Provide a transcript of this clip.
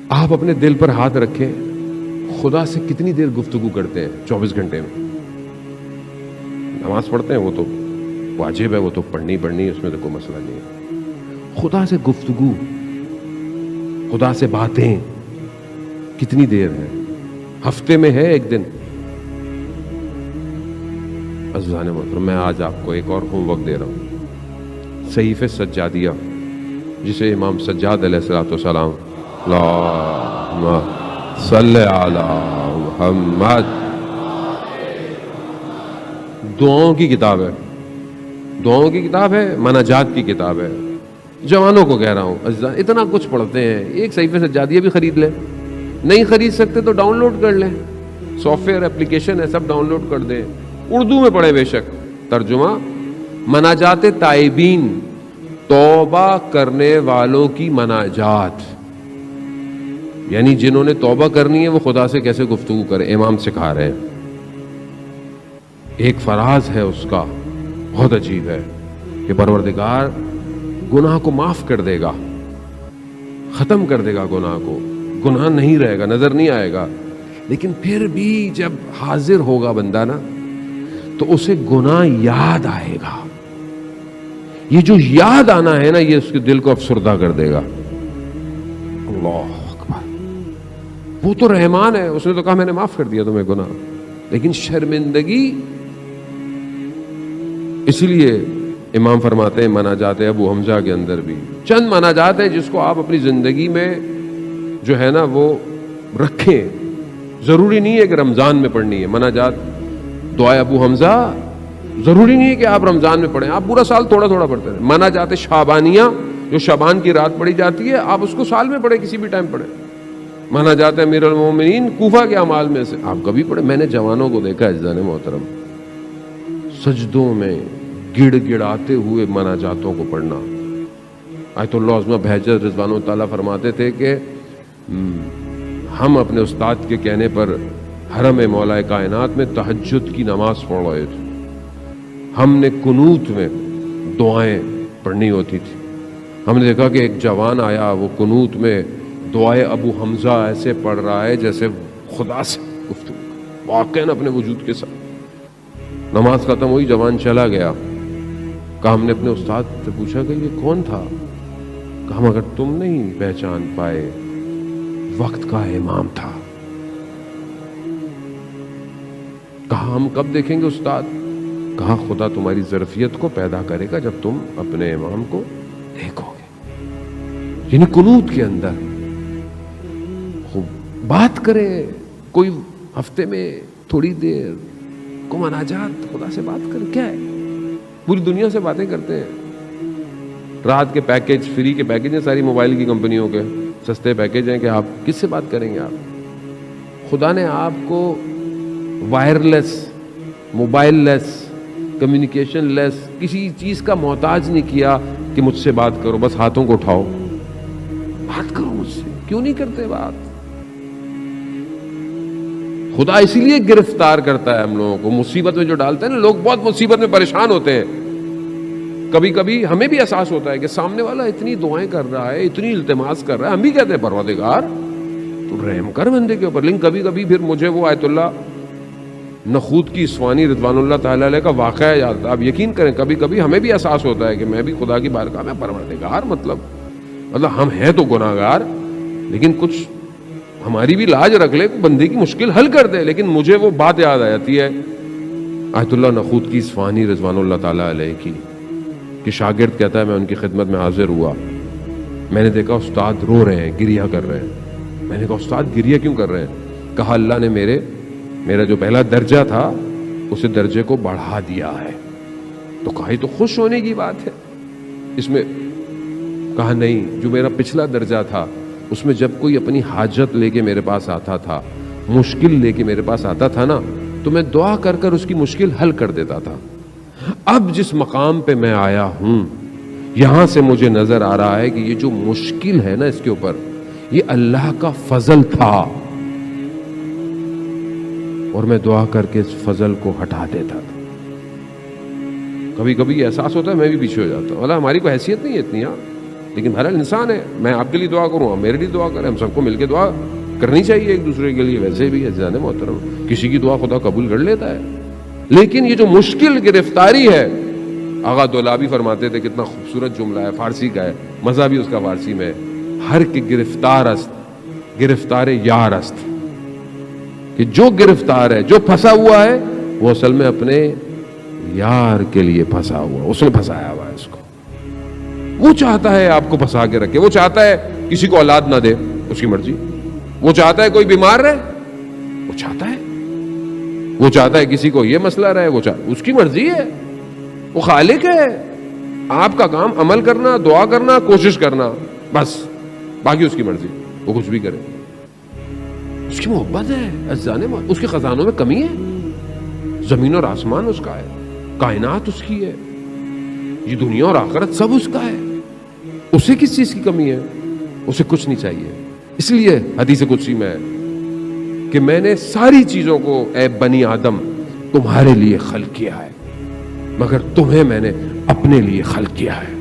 آپ اپنے دل پر ہاتھ رکھیں، خدا سے کتنی دیر گفتگو کرتے ہیں 24 گھنٹے میں؟ نماز پڑھتے ہیں، وہ تو واجب ہے، وہ تو پڑھنی ہے، اس میں تو کوئی مسئلہ نہیں ہے۔ خدا سے گفتگو، خدا سے باتیں کتنی دیر ہے؟ ہفتے میں ہے ایک دن؟ عزیزان محترم، میں آج آپ کو ایک اور ہوم ورک دے رہا ہوں، صحیفہ سجادیہ، جسے امام سجاد علیہ السلام اللہم صلی علی محمد، دعاؤں کی کتاب ہے، دعاؤں کی کتاب ہے، مناجات کی کتاب ہے۔ جوانوں کو کہہ رہا ہوں، عزیزان اتنا کچھ پڑھتے ہیں، ایک صحیفہ سجادیہ بھی خرید لیں، نہیں خرید سکتے تو ڈاؤن لوڈ کر لیں، سافٹ ویئر اپلیکیشن ہے، سب ڈاؤن لوڈ کر دیں، اردو میں پڑھیں بے شک، ترجمہ مناجات تائبین، توبہ کرنے والوں کی مناجات، یعنی جنہوں نے توبہ کرنی ہے وہ خدا سے کیسے گفتگو کریں، امام سکھا رہے ہیں۔ ایک فراز ہے اس کا بہت عجیب ہے کہ پروردگار گناہ کو معاف کر دے گا، ختم کر دے گا گناہ کو، گناہ نہیں رہے گا، نظر نہیں آئے گا، لیکن پھر بھی جب حاضر ہوگا بندہ نا تو اسے گناہ یاد آئے گا۔ یہ جو یاد آنا ہے نا، یہ اس کے دل کو افسردہ کر دے گا۔ اللہ اکبر، وہ تو رحمان ہے، اس نے تو کہا میں نے معاف کر دیا تمہیں گناہ، لیکن شرمندگی، اس لیے امام فرماتے ہیں مناجات ابو حمزہ کے اندر بھی چند مناجات ہیں جس کو آپ اپنی زندگی میں جو ہے نا وہ رکھیں، ضروری نہیں ہے کہ رمضان میں پڑھنی ہے مناجات، دعائے ابو حمزہ ضروری نہیں ہے کہ آپ رمضان میں پڑھیں، آپ پورا سال تھوڑا تھوڑا پڑھتے ہیں۔ مناجات شعبانیہ جو شعبان کی رات پڑھی جاتی ہے، آپ اس کو سال میں پڑھیں، کسی بھی ٹائم پڑھیں۔ مناجات امیر المومنین کوفہ کے اعمال میں سے آپ کبھی پڑھیں۔ میں نے جوانوں کو دیکھا عزیزان محترم سجدوں میں گڑ گڑاتے ہوئے مناجاتوں کو پڑھنا۔ آیت اللہ عظمہ بہجت رضوان اللہ تعالیٰ فرماتے تھے کہ ہم اپنے استاد کے کہنے پر حرم مولا کائنات میں تہجد کی نماز پڑھ رہے تھے، ہم نے قنوت میں دعائیں پڑھنی ہوتی تھی، ہم نے دیکھا کہ ایک جوان آیا، وہ قنوت میں دعائے ابو حمزہ ایسے پڑھ رہا ہے جیسے خدا سے گفتگو، واقعاً اپنے وجود کے ساتھ۔ نماز ختم ہوئی، جوان چلا گیا، کہا ہم نے اپنے استاد سے پوچھا کہ یہ کون تھا؟ کہا مگر تم نہیں پہچان پائے، وقت کا امام تھا۔ کہا ہم کب دیکھیں گے استاد؟ کہا خدا تمہاری ظرفیت کو پیدا کرے گا جب تم اپنے امام کو دیکھو گے۔ یعنی قنوت کے اندر خوب بات کریں، کوئی ہفتے میں تھوڑی دیر کو مناجات، خدا سے بات کریں۔ کیا ہے، پوری دنیا سے باتیں کرتے ہیں، رات کے پیکج، فری کے پیکج ہیں ساری موبائل کی کمپنیوں کے، سستے پیکج ہیں کہ آپ کس سے بات کریں گے؟ آپ خدا نے آپ کو وائرلیس، موبائل لیس، کمیونیکیشن لیس، کسی چیز کا محتاج نہیں کیا کہ مجھ سے بات کرو، بس ہاتھوں کو اٹھاؤ بات کرو مجھ سے۔ کیوں نہیں کرتے بات؟ خدا اسی لیے گرفتار کرتا ہے ہم لوگوں کو، مصیبت میں جو ڈالتا ہے نا، لوگ بہت مصیبت میں پریشان ہوتے ہیں، کبھی کبھی ہمیں بھی احساس ہوتا ہے کہ سامنے والا اتنی دعائیں کر رہا ہے، اتنی التماس کر رہا ہے، ہم بھی کہتے ہیں پروردگار تو رحم کر بندے کے اوپر، لیکن کبھی کبھی پھر مجھے وہ آیت اللہ نخود کی اسوانی رضوان اللہ تعالیٰ علیہ کا واقعہ یاد آتا ہے۔ آپ یقین کریں کبھی کبھی ہمیں بھی احساس ہوتا ہے کہ میں بھی خدا کی بارگاہ میں پروردگار، مطلب ہم ہیں تو گناہگار، لیکن کچھ ہماری بھی لاج رکھ لے، بندے کی مشکل حل کر دے۔ لیکن مجھے وہ بات یاد آ جاتی ہے آیت اللہ نخود کی اسفہانی رضوان اللہ تعالیٰ علیہ کی، کہ شاگرد کہتا ہے میں ان کی خدمت میں حاضر ہوا، میں نے دیکھا استاد رو رہے ہیں، گریہ کر رہے ہیں۔ میں نے کہا استاد گریہ کیوں کر رہے ہیں؟ کہا اللہ نے میرا جو پہلا درجہ تھا اسے درجے کو بڑھا دیا ہے۔ تو کہا یہ تو خوش ہونے کی بات ہے اس میں؟ کہا نہیں، جو میرا پچھلا درجہ تھا اس میں جب کوئی اپنی حاجت لے کے میرے پاس آتا تھا، مشکل لے کے میرے پاس آتا تھا نا، تو میں دعا کر کر اس کی مشکل حل کر دیتا تھا۔ اب جس مقام پہ میں آیا ہوں، یہاں سے مجھے نظر آ رہا ہے کہ یہ جو مشکل ہے نا اس کے اوپر، یہ اللہ کا فضل تھا، اور میں دعا کر کے اس فضل کو ہٹا دیتا تھا۔ کبھی کبھی احساس ہوتا ہے میں بھی پیچھے ہو جاتا ہوں، اللہ ہماری کوئی حیثیت نہیں ہے اتنی، لیکن بہرحال انسان ہے, میں آپ کے لیے دعا کروں, آپ میرے لیے دعا کریں, ہم سب کو مل کے دعا کرنی چاہیے ایک دوسرے کے لیے. ویسے بھی عزیزان محترم, کسی کی دعا خدا قبول کر لیتا ہے, لیکن یہ جو مشکل گرفتاری ہے, آغا دولابی فرماتے تھے, کتنا خوبصورت جملہ ہے, فارسی کا ہے, مزہ بھی اس کا فارسی میں, ہر کے گرفتار است گرفتار یار است, کہ جو گرفتار ہے, جو پھنسا ہوا ہے, وہ اصل میں اپنے یار کے لیے پھنسا ہوا, اس نے پھنسایا ہوا ہے اس کو. وہ چاہتا ہے آپ کو پھنسا کے رکھے, وہ چاہتا ہے کسی کو اولاد نہ دے, اس کی مرضی. وہ چاہتا ہے کوئی بیمار رہے, وہ چاہتا ہے. وہ چاہتا ہے کسی کو یہ مسئلہ رہے, اس کی مرضی ہے. وہ خالق ہے. آپ کا کام عمل کرنا, دعا کرنا, کوشش کرنا, بس. باقی اس کی مرضی, وہ کچھ بھی کرے. اس کی محبت ہے عزیزان, اس کے خزانوں میں کمی ہے. زمین اور آسمان اس کا ہے, کائنات اس کی ہے, یہ دنیا اور آخرت سب اس کا ہے. اسے کس چیز کی کمی ہے؟ اسے کچھ نہیں چاہیے. اس لیے حدیث قدسی میں ہے کہ میں نے ساری چیزوں کو اے بنی آدم تمہارے لیے خلق کیا ہے, مگر تمہیں میں نے اپنے لیے خلق کیا ہے.